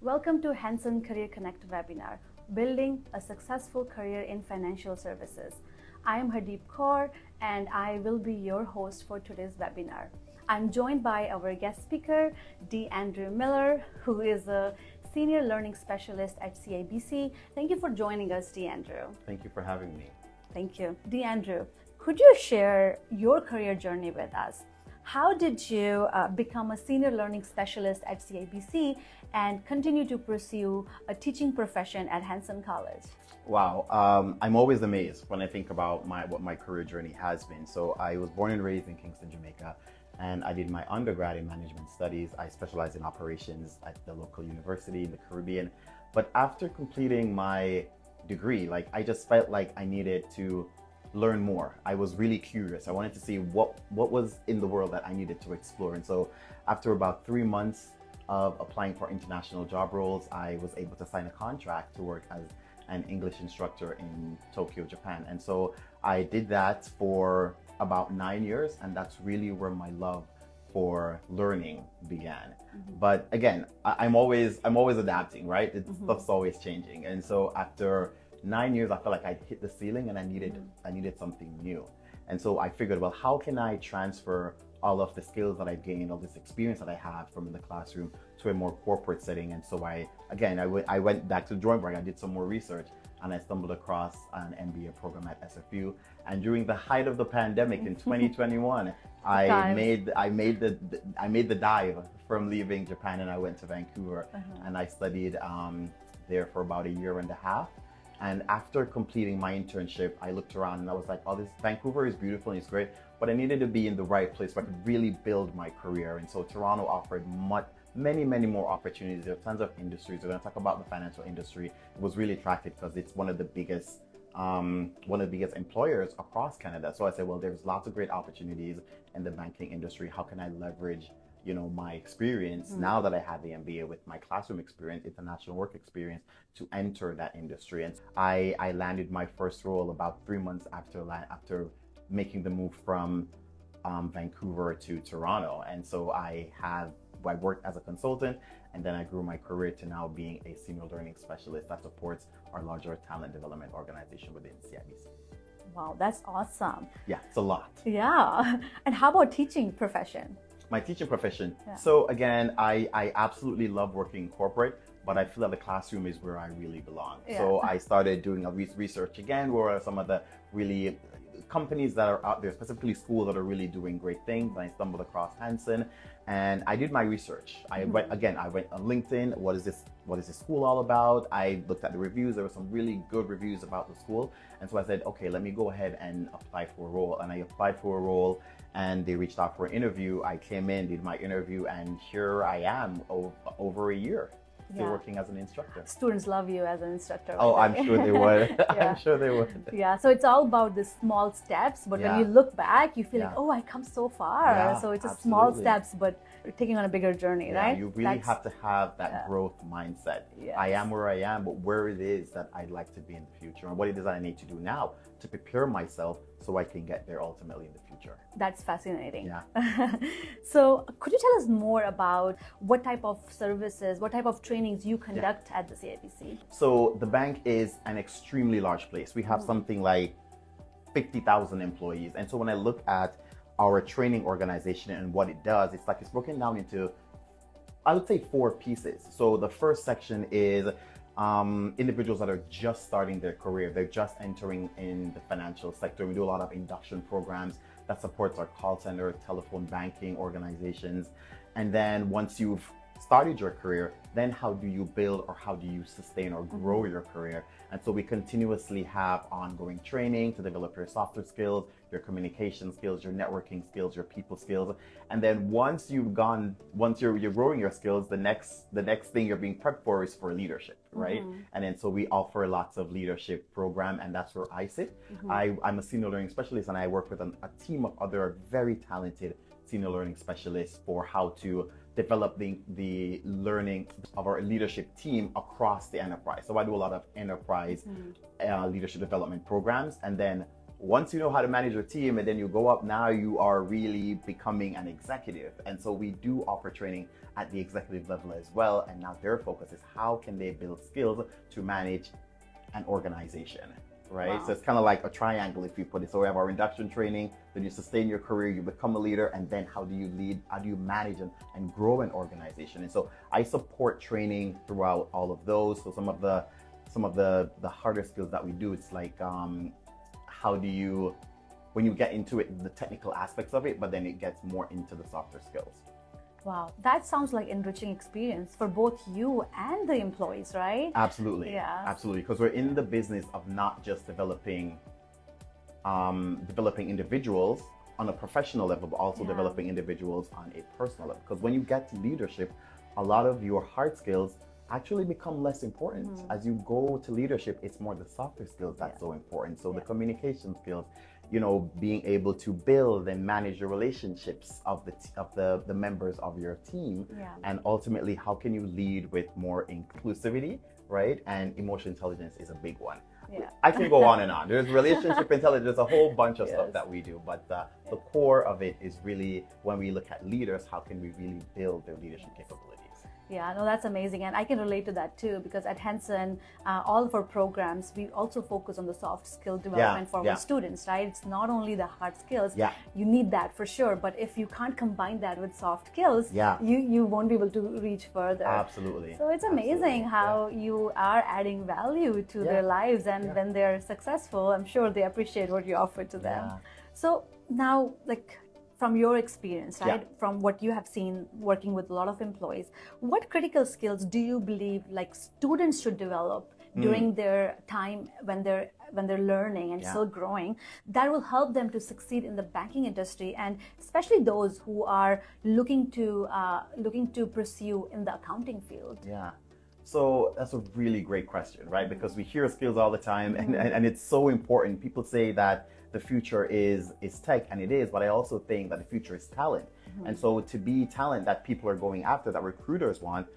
Welcome to Hanson Career Connect webinar, Building a Successful Career in Financial Services. I am Hardeep Kaur and I will be your host for today's webinar. I'm joined by our guest speaker, D. Andrew Miller, who is a Senior Learning Specialist at CIBC. Thank you for joining us, D. Andrew. Thank you for having me. Thank you. D. Andrew, could you share your career journey with us? How did you become a Senior Learning Specialist at CIBC and continue to pursue a teaching profession at Hanson College? Wow, I'm always amazed when I think about what my career journey has been. So I was born and raised in Kingston, Jamaica, and I did my undergrad in management studies. I specialized in operations at the local university in the Caribbean. But after completing my degree, I just felt like I needed to learn more. I was really curious. I wanted to see what was in the world that I needed to explore. And so after about 3 months of applying for international job roles, I was able to sign a contract to work as an English instructor in Tokyo, Japan. And so I did that for about 9 years, and that's really where my love for learning began. Mm-hmm. But again, I'm always adapting, right? Stuff's always changing. And so after 9 years, I felt like I'd hit the ceiling and I needed something new. And so I figured, well, how can I transfer all of the skills that I've gained, all this experience that I have from the classroom to a more corporate setting? And so I went back to the drawing board. I did some more research and I stumbled across an MBA program at SFU. And during the height of the pandemic in 2021, I made the dive from leaving Japan, and I went to Vancouver and I studied there for about 1.5 years. And after completing my internship, I looked around and I was like, oh, this Vancouver is beautiful and it's great, but I needed to be in the right place where I could really build my career. And so Toronto offered many more opportunities. There are tons of industries. We're going to talk about the financial industry. It was really attractive because it's one of the biggest employers across Canada. So I said, well, there's lots of great opportunities in the banking industry. How can I leverage my experience now that I had the MBA with my classroom experience, international work experience, to enter that industry? And I landed my first role about 3 months after making the move from Vancouver to Toronto. And so I worked as a consultant, and then I grew my career to now being a senior learning specialist that supports our larger talent development organization within CIBC. Wow, that's awesome. Yeah, it's a lot. Yeah. And how about teaching profession? My teaching profession. Yeah. So again, I absolutely love working in corporate, but I feel that the classroom is where I really belong. Yeah. So I started doing a research again, where are some of the really companies that are out there, specifically schools that are really doing great things. And I stumbled across Hanson and I did my research. I went on LinkedIn. What is this school all about? I looked at the reviews. There were some really good reviews about the school. And so I said, okay, let me go ahead and apply for a role. And I applied for a role and they reached out for an interview. I came in, did my interview, and here I am over a year. Still working as an instructor. Students love you as an instructor. Oh, I'm sure they would. I'm sure they would. Yeah, so it's all about the small steps, but when you look back, you feel like, oh, I come so far. Yeah, so it's just small steps, but taking on a bigger journey, right? You really have to have that growth mindset. Yes. I am where I am, but where it is that I'd like to be in the future, and what it is that I need to do now to prepare myself so I can get there ultimately in the future. That's fascinating. Yeah. So could you tell us more about what type of services, what type of trainings you conduct at the CIBC? So the bank is an extremely large place. We have something like 50,000 employees. And so when I look at our training organization and what it does, it's broken down into, I would say, 4 pieces. So the first section is individuals that are just starting their career. They're just entering in the financial sector. We do a lot of induction programs that supports our call center, telephone banking organizations. And then once you've started your career, then how do you build or how do you sustain or grow your career? And so we continuously have ongoing training to develop your softer skills, your communication skills, your networking skills, your people skills. And then once you're growing your skills, the next thing you're being prepped for is for leadership, right? And then so we offer lots of leadership program, and that's where I sit. I'm a senior learning specialist, and I work with a team of other very talented senior learning specialists for how to develop the learning of our leadership team across the enterprise. So I do a lot of enterprise leadership development programs, and then once you know how to manage your team and then you go up, now you are really becoming an executive. And so we do offer training at the executive level as well. And now their focus is how can they build skills to manage an organization, right? Wow. So it's kind of like a triangle, if you put it. So we have our induction training, then you sustain your career, you become a leader, and then how do you lead, how do you manage and grow an organization? And so I support training throughout all of those. So some of the harder skills that we do, it's like how do you, when you get into it, the technical aspects of it, but then it gets more into the softer skills. Wow, that sounds like enriching experience for both you and the employees, right? Absolutely. Yeah. Absolutely. Because we're in the business of not just developing individuals on a professional level, but also developing individuals on a personal level. Because when you get to leadership, a lot of your hard skills actually become less important. As you go to leadership, it's more the softer skills that's so important. So the communication skills, being able to build and manage your relationships of the members of your team, and ultimately how can you lead with more inclusivity, right? And emotional intelligence is a big one. I can go on and on. There's relationship intelligence, there's a whole bunch of stuff that we do, but the core of it is really, when we look at leaders, how can we really build their leadership capabilities? Yeah, no, that's amazing. And I can relate to that too, because at Hanson, all of our programs, we also focus on the soft skill development for our students, right? It's not only the hard skills, you need that for sure. But if you can't combine that with soft skills, you won't be able to reach further. Absolutely. So it's amazing how you are adding value to their lives. And when they're successful, I'm sure they appreciate what you offer to them. So now, like, from your experience, right, from what you have seen working with a lot of employees, what critical skills do you believe like students should develop during their time when they're learning and still growing, that will help them to succeed in the banking industry, and especially those who are looking to pursue in the accounting field? So that's a really great question, right? Because we hear skills all the time, and it's so important. People say that the future is tech, and it is, but I also think that the future is talent. And so to be talent that people are going after, that recruiters want,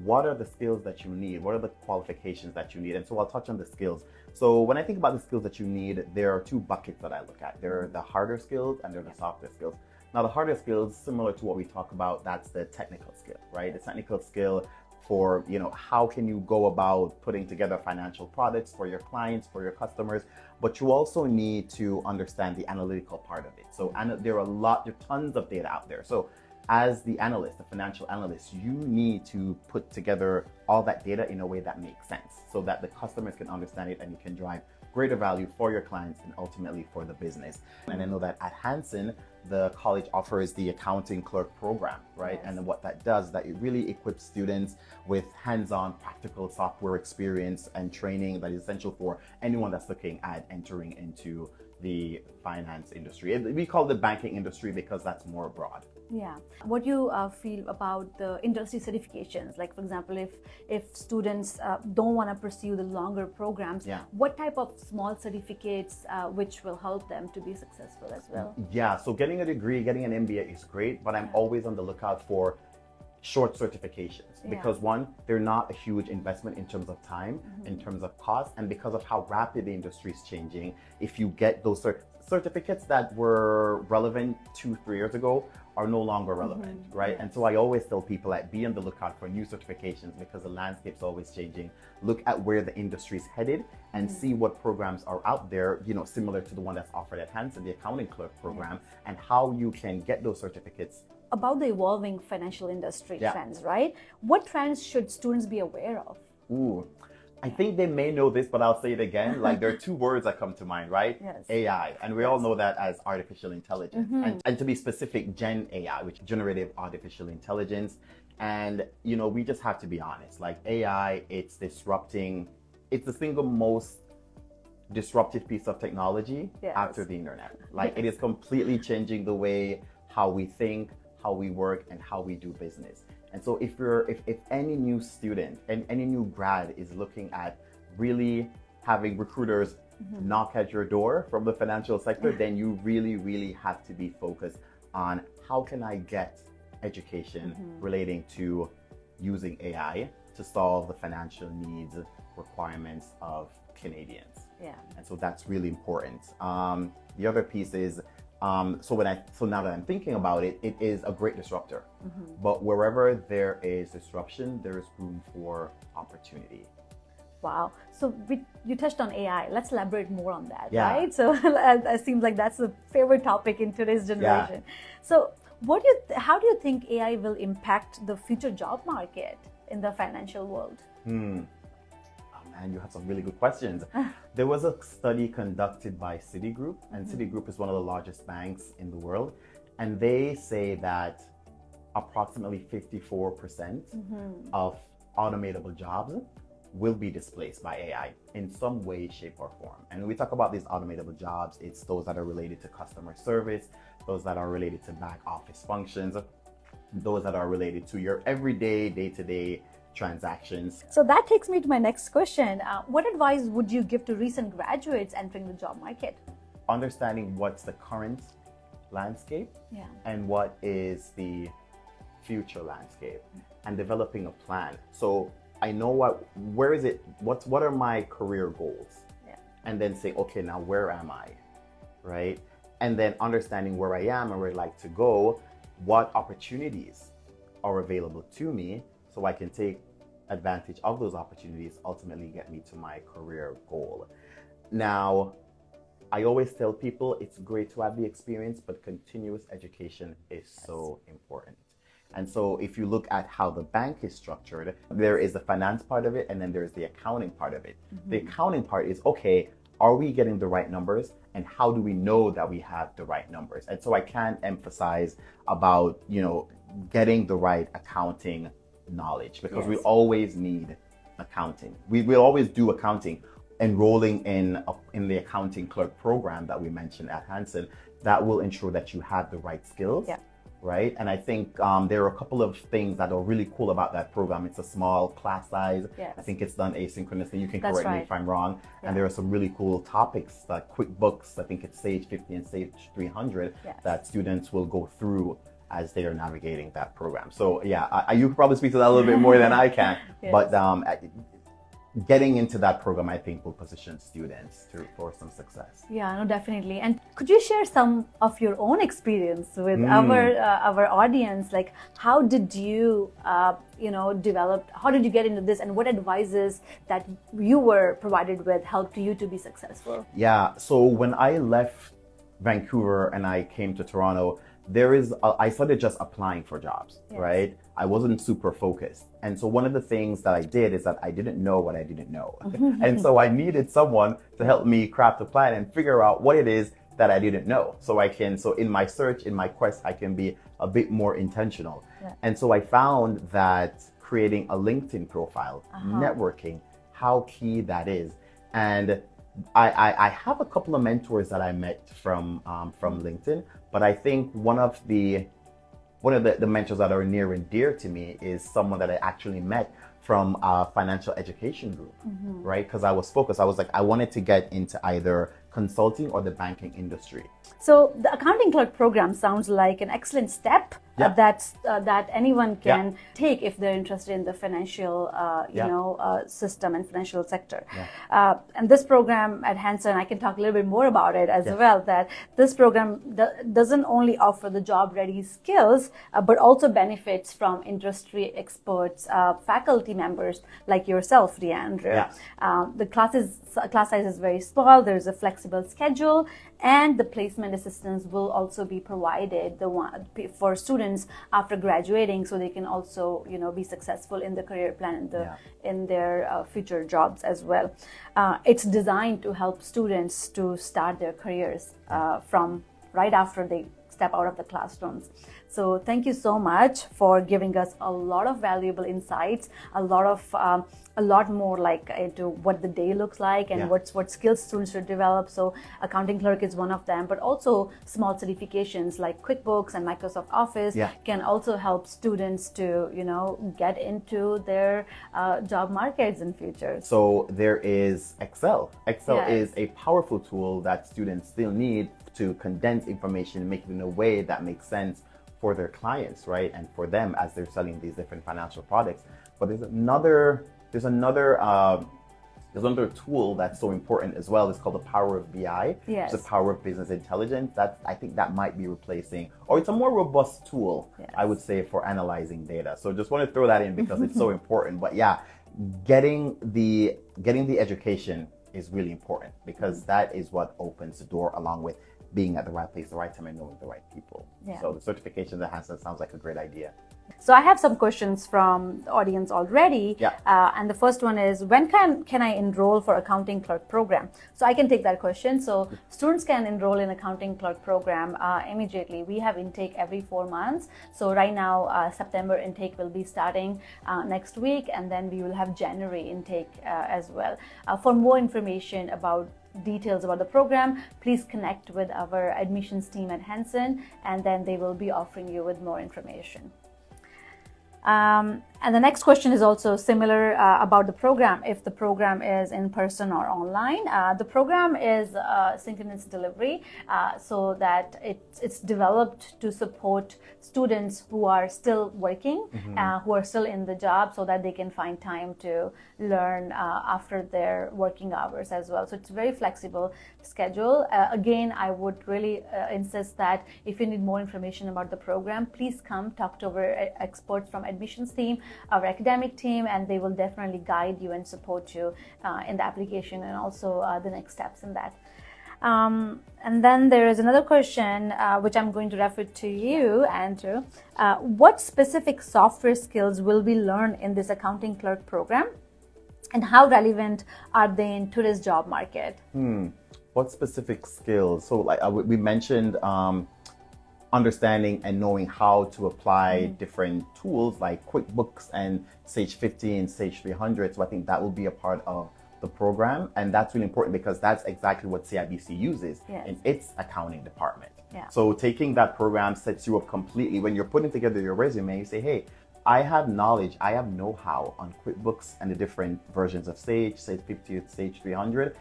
what are the skills that you need? What are the qualifications that you need? And so I'll touch on the skills. So when I think about the skills that you need, there are two buckets that I look at. There are the harder skills and there are the softer skills. Now the harder skills, similar to what we talk about, that's the technical skill, right? The technical skill for, how can you go about putting together financial products for your clients, for your customers, but you also need to understand the analytical part of it. So there are tons of data out there. So as the analyst, the financial analyst, you need to put together all that data in a way that makes sense so that the customers can understand it and you can drive greater value for your clients and ultimately for the business. And I know that at Hanson, the college offers the accounting clerk program, right? And what that does, that it really equips students with hands-on practical software experience and training that is essential for anyone that's looking at entering into the finance industry. We call it the banking industry because that's more broad. Yeah. What do you feel about the industry certifications? Like, for example, if students don't want to pursue the longer programs, what type of small certificates which will help them to be successful as well? Yeah, so getting a degree, getting an MBA is great, but I'm always on the lookout for short certifications because one, they're not a huge investment in terms of time, in terms of cost, and because of how rapid the industry is changing. If you get those certificates that were relevant 2-3 years ago are no longer relevant, right? And so I always tell people that be on the lookout for new certifications because the landscape's always changing. Look at where the industry is headed and see what programs are out there, similar to the one that's offered at Hanson, the accounting clerk program, and how you can get those certificates. About the evolving financial industry trends, right? What trends should students be aware of? I think they may know this, but I'll say it again. Like, there are two words that come to mind, right? AI. And we all know that as artificial intelligence. And to be specific, Gen AI, which is generative artificial intelligence. And, we just have to be honest. Like, AI, it's disrupting, it's the single most disruptive piece of technology after the internet. Like, it is completely changing the way how we think, how we work, and how we do business. And so if any new student and any new grad is looking at really having recruiters knock at your door from the financial sector, then you really, really have to be focused on how can I get education relating to using AI to solve the financial needs requirements of Canadians. Yeah. And so that's really important. The other piece is, so now that I'm thinking about it, it is a great disruptor. But wherever there is disruption, there is room for opportunity. Wow. So you touched on AI. Let's elaborate more on that, Yeah. right? So it seems like that's a favorite topic in today's generation. So how do you think AI will impact the future job market in the financial world? Oh man, you have some really good questions. There was a study conducted by Citigroup, and Citigroup is one of the largest banks in the world. And they say that approximately 54% of automatable jobs will be displaced by AI in some way, shape, or form. And when we talk about these automatable jobs, it's those that are related to customer service, those that are related to back office functions, those that are related to your everyday, day-to-day transactions. So that takes me to my next question. What advice would you give to recent graduates entering the job market? Understanding what's the current landscape and what is the future landscape, and developing a plan. So I know what are my career goals? And then say, okay, now where am I? Right? And then understanding where I am and where I'd like to go, what opportunities are available to me so I can take advantage of those opportunities, ultimately get me to my career goal. Now, I always tell people it's great to have the experience, but continuous education is so important. And so if you look at how the bank is structured, there is the finance part of it, and then there's the accounting part of it. The accounting part is, okay, are we getting the right numbers? And how do we know that we have the right numbers? And so I can't emphasize about, getting the right accounting knowledge, because we always need accounting. We will always do accounting. Enrolling in the accounting clerk program that we mentioned at Hanson, that will ensure that you have the right skills. Right? And I think there are a couple of things that are really cool about that program. It's a small class size. I think it's done asynchronously. You can correct me if I'm wrong. And there are some really cool topics like QuickBooks. I think it's Sage 50 and Sage 300 that students will go through as they are navigating that program. So you could probably speak to that a little bit more than I can. But getting into that program, I think, will position students for some success. Yeah, no, definitely. And could you share some of your own experience with our audience? Like, how did you, develop? How did you get into this, and what advices that you were provided with helped you to be successful? Yeah. So when I left Vancouver and I came to Toronto, I started just applying for jobs, right? I wasn't super focused. And so one of the things that I did is that I didn't know what I didn't know. And so I needed someone to help me craft a plan and figure out what it is that I didn't know. So in my search, in my quest, I can be a bit more intentional. And so I found that creating a LinkedIn profile, networking, how key that is. And I have a couple of mentors that I met from LinkedIn, but I think one of the mentors that are near and dear to me is someone that I actually met from a financial education group, right? Because I was focused. I was like, I wanted to get into either consulting or the banking industry. So the accounting clerk program sounds like an excellent step that anyone can take if they're interested in the financial, system and financial sector. And this program at Hanson, I can talk a little bit more about it as well. That this program doesn't only offer the job-ready skills, but also benefits from industry experts, faculty members like yourself, Deandra. The class size is very small. There's a flexible schedule, and the placement assistance will also be provided for students after graduating, so they can also be successful in the career plan in their future jobs as well. It's designed to help students to start their careers from right after they step out of the classrooms. So thank you so much for giving us a lot of valuable insights, a lot more like into what the day looks like and what skills students should develop. So accounting clerk is one of them, but also small certifications like QuickBooks and Microsoft Office can also help students to get into their job markets in future. So there is Excel. Excel is a powerful tool that students still need to condense information and make it in a way that makes sense for their clients, right? And for them as they're selling these different financial products. But there's another there's another tool that's so important as well. It's called the power of BI. Yes. It's the power of business intelligence. I think that might be replacing, or it's a more robust tool, yes, I would say, for analyzing data. So just want to throw that in because it's so important. But yeah, getting the education is really important because that is what opens the door, along with being at the right place, the right time, and knowing the right people. Yeah. So the certification that Hanson sounds like a great idea. So I have some questions from the audience already. Yeah. And the first one is, when can I enroll for accounting clerk program? So I can take that question. So students can enroll in accounting clerk program immediately. We have intake every 4 months. So right now, September intake will be starting next week, and then we will have January intake as well. For more information about details about the program, please connect with our admissions team at Hanson, and then they will be offering you with more information. And the next question is also similar about the program, if the program is in person or online. The program is synchronous delivery, so that it's developed to support students who are still working, who are still in the job, so that they can find time to learn after their working hours as well. So it's a very flexible schedule. Again, I would really insist that if you need more information about the program, please come talk to our experts from admissions team, our academic team, and they will definitely guide you and support you in the application and also the next steps in that. And then there is another question which I'm going to refer to you, Andrew. What specific software skills will we learn in this accounting clerk program, and how relevant are they in today's job market? What specific skills? So like we mentioned understanding and knowing how to apply different tools like QuickBooks and Sage 50 and Sage 300. So I think that will be a part of the program, and that's really important because that's exactly what CIBC uses in its accounting department. So taking that program sets you up completely. When you're putting together your resume, you say, hey, I have knowledge, I have know-how on QuickBooks and the different versions of Sage 50, Sage 300.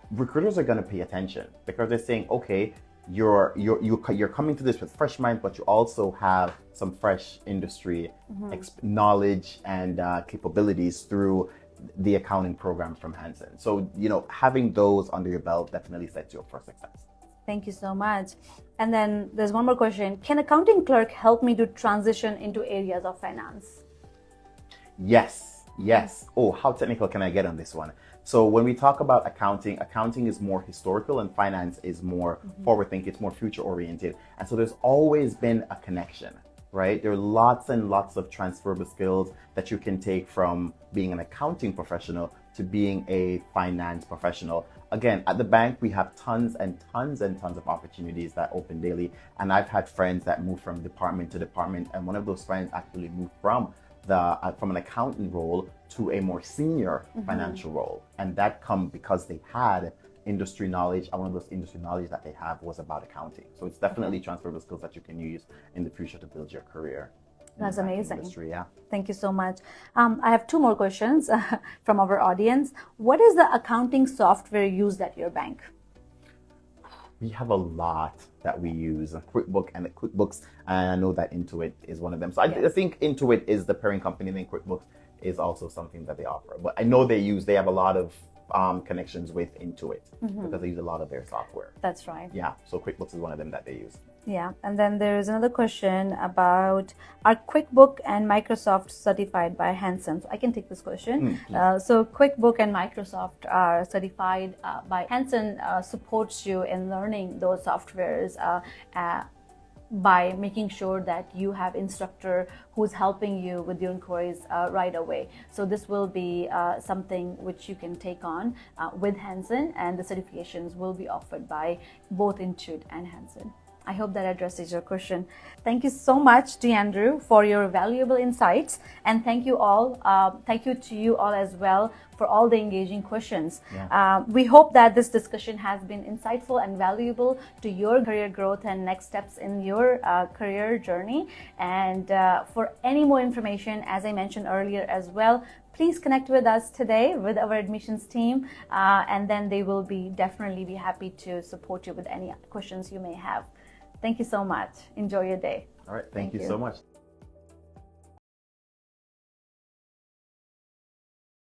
Recruiters are going to pay attention because they're saying, okay, you're coming to this with fresh mind, but you also have some fresh industry knowledge and capabilities through the accounting program from Hanson. So, having those under your belt definitely sets you up for success. Thank you so much. And then there's one more question. Can accounting clerk help me to transition into areas of finance? Yes. Oh, how technical can I get on this one? So when we talk about accounting is more historical and finance is more forward thinking, it's more future oriented. And so there's always been a connection, right? There are lots and lots of transferable skills that you can take from being an accounting professional to being a finance professional. Again, at the bank, we have tons and tons and tons of opportunities that open daily. And I've had friends that move from department to department. And one of those friends actually moved from an accountant role to a more senior financial role. And that come because they had industry knowledge, and one of those industry knowledge that they have was about accounting. So it's definitely transferable skills that you can use in the future to build your career. That's amazing. Industry, yeah. Thank you so much. I have two more questions from our audience. What is the accounting software used at your bank? We have a lot that we use, QuickBooks, and I know that Intuit is one of them. So I think Intuit is the parent company, and then QuickBooks is also something that they offer. But I know they have a lot of connections with Intuit because they use a lot of their software. That's right. Yeah, so QuickBooks is one of them that they use. Yeah, and then there is another question about, are QuickBook and Microsoft certified by Hanson? So I can take this question. So QuickBook and Microsoft are certified by Hanson, supports you in learning those softwares by making sure that you have instructor who's helping you with your inquiries right away. So this will be something which you can take on with Hanson, and the certifications will be offered by both Intuit and Hanson. I hope that addresses your question. Thank you so much to Andrew for your valuable insights, and thank you all. Thank you to you all as well for all the engaging questions. We hope that this discussion has been insightful and valuable to your career growth and next steps in your career journey. And for any more information, as I mentioned earlier as well, please connect with us today with our admissions team, and then they will definitely be happy to support you with any questions you may have. Thank you so much. Enjoy your day. All right. Thank you so much.